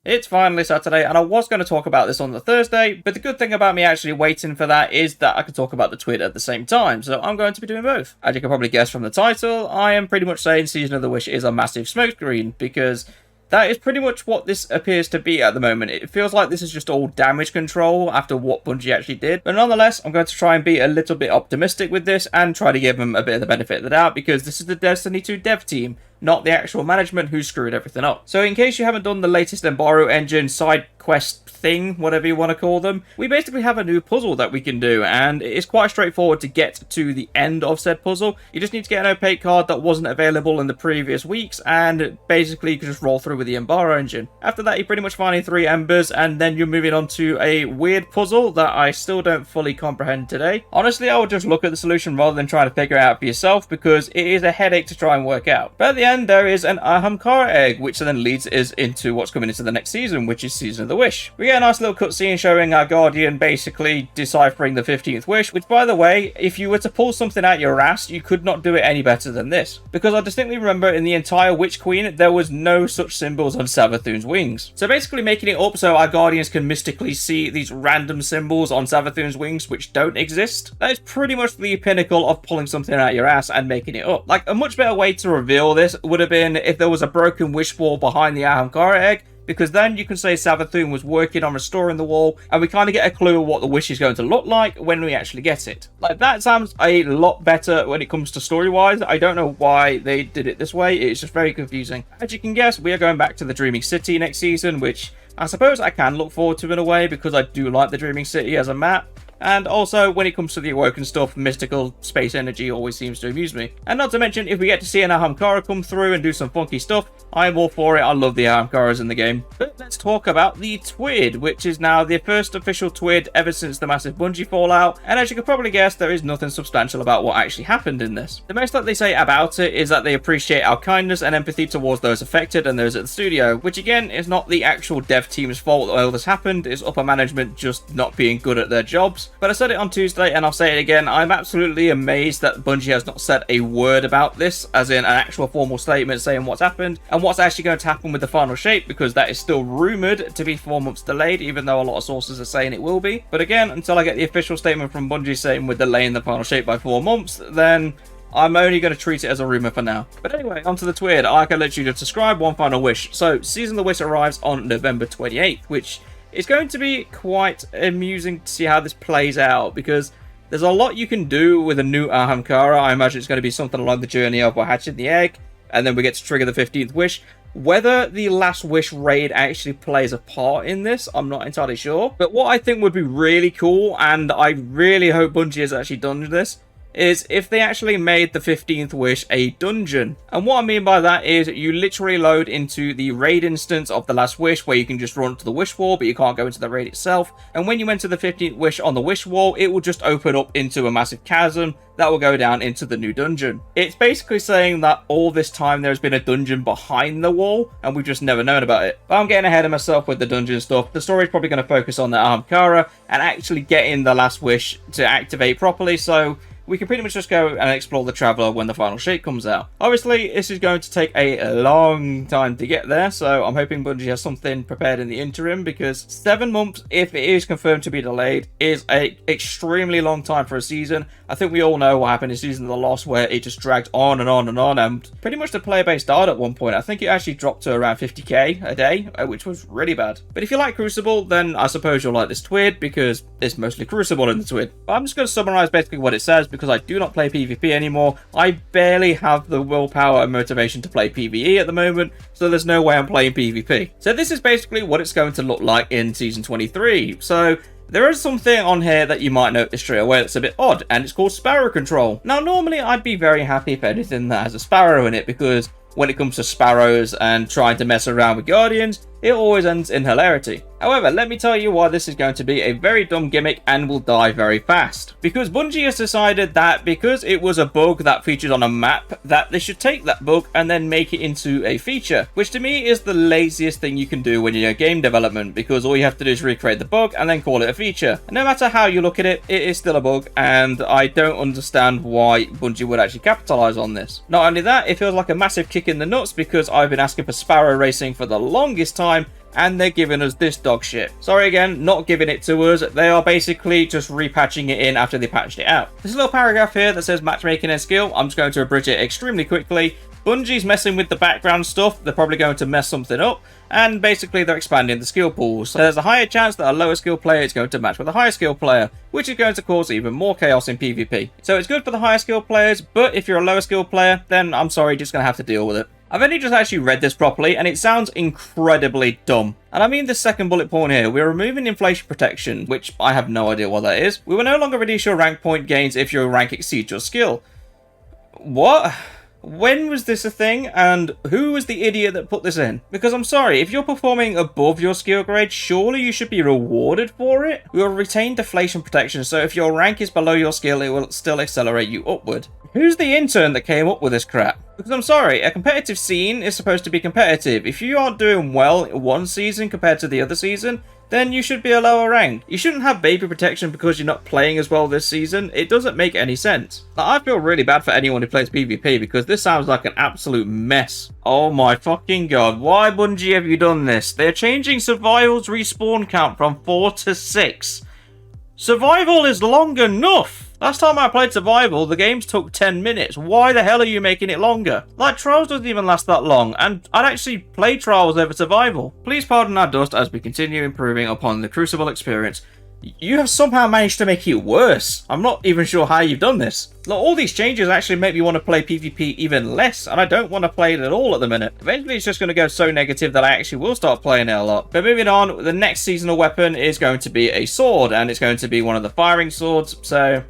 It's finally Saturday, and I was going to talk about this on the Thursday, but the good thing about me actually waiting for that is that I can talk about the TWID at the same time, so I'm going to be doing both. As you can probably guess from the title, I am pretty much saying Season of the Wish is a massive smokescreen, because that is pretty much what this appears to be at the moment. It feels like this is just all damage control after what Bungie actually did. But nonetheless, I'm going to try and be a little bit optimistic with this and try to give them a bit of the benefit of the doubt, because this is the Destiny 2 dev team, not the actual management who screwed everything up. So in case you haven't done the latest Embargo engine side quest thing, whatever you want to call them, we basically have a new puzzle that we can do, and it is quite straightforward to get to the end of said puzzle. You just need to get an opaque card that wasn't available in the previous weeks, and basically you can just roll through with the Embargo engine. After that, you're pretty much finding 3 embers, and then you're moving on to a weird puzzle that I still don't fully comprehend today. Honestly, I would just look at the solution rather than trying to figure it out for yourself, because it is a headache to try and work out. But at the end, there is an Ahamkara egg, which then leads us into what's coming into the next season, which is Season of the Wish. We get a nice little cutscene showing our Guardian basically deciphering the 15th wish, which, by the way, if you were to pull something out your ass, you could not do it any better than this. Because I distinctly remember in the entire Witch Queen, there was no such symbols on Savathun's wings. So basically making it up so our Guardians can mystically see these random symbols on Savathun's wings which don't exist. That is pretty much the pinnacle of pulling something out your ass and making it up. Like, a much better way to reveal this would have been if there was a broken wish wall behind the Ahamkara egg, because then you can say Savathun was working on restoring the wall, and we kind of get a clue of what the wish is going to look like when we actually get it. Like, that sounds a lot better when it comes to story-wise. I don't know why they did it this way. It's just very confusing. As you can guess, we are going back to the Dreaming City next season, which I suppose I can look forward to in a way, because I do like the Dreaming City as a map. And also, when it comes to the Awoken stuff, mystical space energy always seems to amuse me. And not to mention, if we get to see an Ahamkara come through and do some funky stuff, I'm all for it. I love the Ahamkaras in the game. But let's talk about the TWID, which is now the first official TWID ever since the massive Bungie fallout. And as you could probably guess, there is nothing substantial about what actually happened in this. The most that they say about it is that they appreciate our kindness and empathy towards those affected and those at the studio, which again is not the actual dev team's fault that all this happened. It's upper management just not being good at their jobs. But I said it on Tuesday, and I'll say it again, I'm absolutely amazed that Bungie has not said a word about this, as in an actual formal statement saying what's happened and what's actually going to happen with the final shape, because that is still rumoured to be 4 months delayed, even though a lot of sources are saying it will be. But again, until I get the official statement from Bungie saying we're delaying the final shape by 4 months, then I'm only going to treat it as a rumour for now. But anyway, onto the TWID. I can literally just describe one final wish. So, Season of the Wish arrives on November 28th, which it's going to be quite amusing to see how this plays out, because there's a lot you can do with a new Ahamkara. I imagine it's going to be something along the journey of we're hatching the egg, and then we get to trigger the 15th wish. Whether the Last Wish raid actually plays a part in this, I'm not entirely sure. But what I think would be really cool, and I really hope Bungie has actually done this, is if they actually made the 15th wish a dungeon. And what I mean by that is you literally load into the raid instance of the Last Wish, where you can just run to the wish wall, but you can't go into the raid itself. And when you enter the 15th wish on the wish wall, it will just open up into a massive chasm that will go down into the new dungeon. It's basically saying that all this time there's been a dungeon behind the wall, and we've just never known about it. But I'm getting ahead of myself with the dungeon stuff. The story's probably going to focus on the Ahamkara and actually getting the Last Wish to activate properly, so we can pretty much just go and explore the Traveler when the final shape comes out. Obviously, this is going to take a long time to get there, so I'm hoping Bungie has something prepared in the interim, because 7 months, if it is confirmed to be delayed, is an extremely long time for a season. I think we all know what happened in Season of the Lost, where it just dragged on and on and on, and pretty much the player base died at one point. I think it actually dropped to around 50k a day, which was really bad. But if you like Crucible, then I suppose you'll like this TWID, because it's mostly Crucible in the TWID. But I'm just going to summarize basically what it says, because I do not play PvP anymore. I barely have the willpower and motivation to play PvE at the moment, so there's no way I'm playing PvP. So this is basically what it's going to look like in Season 23. So there is something on here that you might notice straight away that's a bit odd, and it's called Sparrow Control. Now, normally I'd be very happy if anything that has a sparrow in it, because when it comes to sparrows and trying to mess around with Guardians, it always ends in hilarity. However, let me tell you why this is going to be a very dumb gimmick and will die very fast. Because Bungie has decided that because it was a bug that featured on a map, that they should take that bug and then make it into a feature. Which to me is the laziest thing you can do when you're in game development, because all you have to do is recreate the bug and then call it a feature. And no matter how you look at it, it is still a bug, and I don't understand why Bungie would actually capitalize on this. Not only that, it feels like a massive kick in the nuts, because I've been asking for Sparrow Racing for the longest time, and they're giving us this dog shit. Sorry again, not giving it to us. They are basically just repatching it in after they patched it out. There's a little paragraph here that says matchmaking and skill. I'm just going to abridge it extremely quickly. Bungie's messing with the background stuff. They're probably going to mess something up, and basically they're expanding the skill pools. So there's a higher chance that a lower skill player is going to match with a higher skill player, which is going to cause even more chaos in PvP. So it's good for the higher skill players, but if you're a lower skill player, then I'm sorry, you're just going to have to deal with it. I've only just actually read this properly, and it sounds incredibly dumb. And I mean the second bullet point here. We're removing inflation protection, which I have no idea what that is. We will no longer reduce your rank point gains if your rank exceeds your skill. What? When was this a thing, and who was the idiot that put this in? Because I'm sorry, if you're performing above your skill grade, surely you should be rewarded for it? We will retain deflation protection, so if your rank is below your skill, it will still accelerate you upward. Who's the intern that came up with this crap? Because I'm sorry, a competitive scene is supposed to be competitive. If you aren't doing well one season compared to the other season, then you should be a lower rank. You shouldn't have baby protection because you're not playing as well this season. It doesn't make any sense. Now, I feel really bad for anyone who plays PvP because this sounds like an absolute mess. Oh my fucking god, why Bungie have you done this? They're changing Survival's respawn count from 4 to 6. Survival is long enough! Last time I played Survival, the games took 10 minutes. Why the hell are you making it longer? Like, Trials doesn't even last that long, and I'd actually play Trials over Survival. Please pardon our dust as we continue improving upon the Crucible experience. You have somehow managed to make it worse. I'm not even sure how you've done this. Look, all these changes actually make me want to play PvP even less, and I don't want to play it at all at the minute. Eventually it's just going to go so negative that I actually will start playing it a lot. But moving on, the next seasonal weapon is going to be a sword, and it's going to be one of the firing swords, so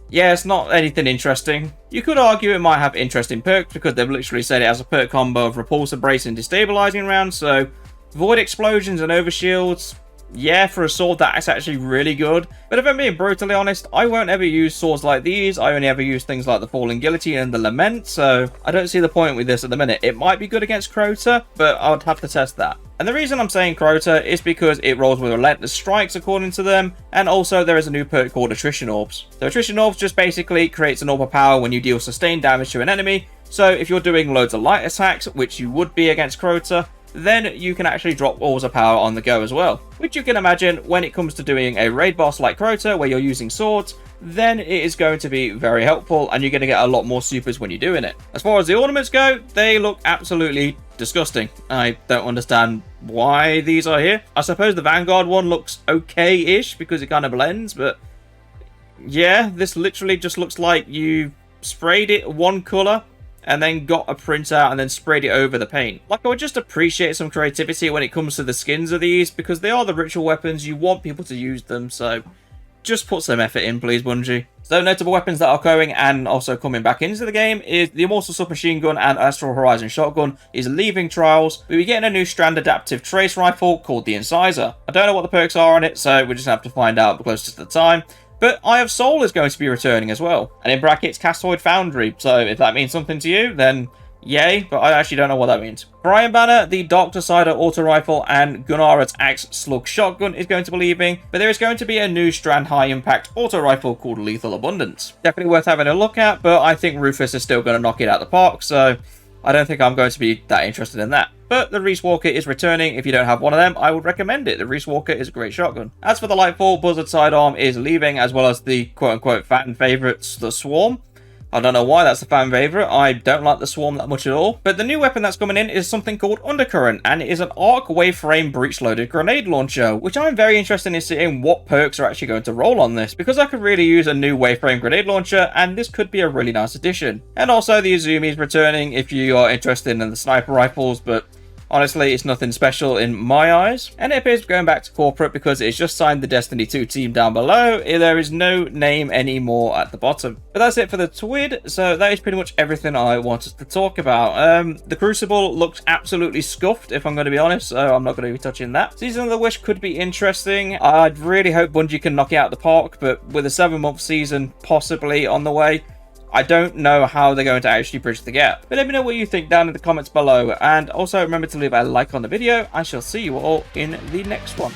yeah, it's not anything interesting. You could argue it might have interesting perks because they've literally said it has a perk combo of repulsor, brace, and destabilizing rounds, so void explosions and overshields. Yeah, for a sword, that's actually really good. But if I'm being brutally honest, I won't ever use swords like these. I only ever use things like the Falling Guillotine and the Lament, so I don't see the point with this at the minute. It might be good against Crota, but I'd have to test that. And the reason I'm saying Crota is because it rolls with relentless strikes according to them, and also there is a new perk called Attrition Orbs. So Attrition Orbs just basically creates an orb of power when you deal sustained damage to an enemy. So if you're doing loads of light attacks, which you would be against Crota, then you can actually drop orbs of power on the go as well. Which you can imagine when it comes to doing a raid boss like Crota where you're using swords, then it is going to be very helpful and you're going to get a lot more supers when you're doing it. As far as the ornaments go, they look absolutely disgusting. I don't understand why these are here. I suppose the Vanguard one looks okay-ish because it kind of blends, but yeah, this literally just looks like you sprayed it one colour and then got a printout and then sprayed it over the paint. Like, I would just appreciate some creativity when it comes to the skins of these, because they are the ritual weapons, you want people to use them, so just put some effort in, please, Bungie. So, notable weapons that are going and also coming back into the game is the Immortal Submachine Gun and Astral Horizon Shotgun is leaving Trials. We'll be getting a new Strand Adaptive Trace Rifle called the Incisor. I don't know what the perks are on it, so we'll just have to find out closer to the time. But Eye of Soul is going to be returning as well. And in brackets, Castoid Foundry. So if that means something to you, then yay. But I actually don't know what that means. Brian Banner, the Dark Decider Auto Rifle, and Gunnarad's Axe Slug Shotgun is going to be leaving. But there is going to be a new Strand High Impact Auto Rifle called Lethal Abundance. Definitely worth having a look at, but I think Rufus is still going to knock it out of the park. So I don't think I'm going to be that interested in that. But the Reese Walker is returning. If you don't have one of them, I would recommend it. The Reese Walker is a great shotgun. As for the Lightfall, Buzzard Sidearm is leaving, as well as the quote-unquote fan favourites, the Swarm. I don't know why that's a fan favourite. I don't like the Swarm that much at all. But the new weapon that's coming in is something called Undercurrent, and it is an arc waveframe breech-loaded grenade launcher, which I'm very interested in seeing what perks are actually going to roll on this, because I could really use a new waveframe grenade launcher, and this could be a really nice addition. And also the Izumi is returning if you are interested in the sniper rifles, but honestly, it's nothing special in my eyes. And it appears going back to corporate because it's just signed the Destiny 2 team down below. There is no name anymore at the bottom. But that's it for the TWID. So that is pretty much everything I wanted to talk about. The Crucible looks absolutely scuffed, if I'm going to be honest. So I'm not going to be touching that. Season of the Wish could be interesting. I'd really hope Bungie can knock it out of the park. But with a 7-month season possibly on the way, I don't know how they're going to actually bridge the gap. But let me know what you think down in the comments below. And also remember to leave a like on the video. I shall see you all in the next one.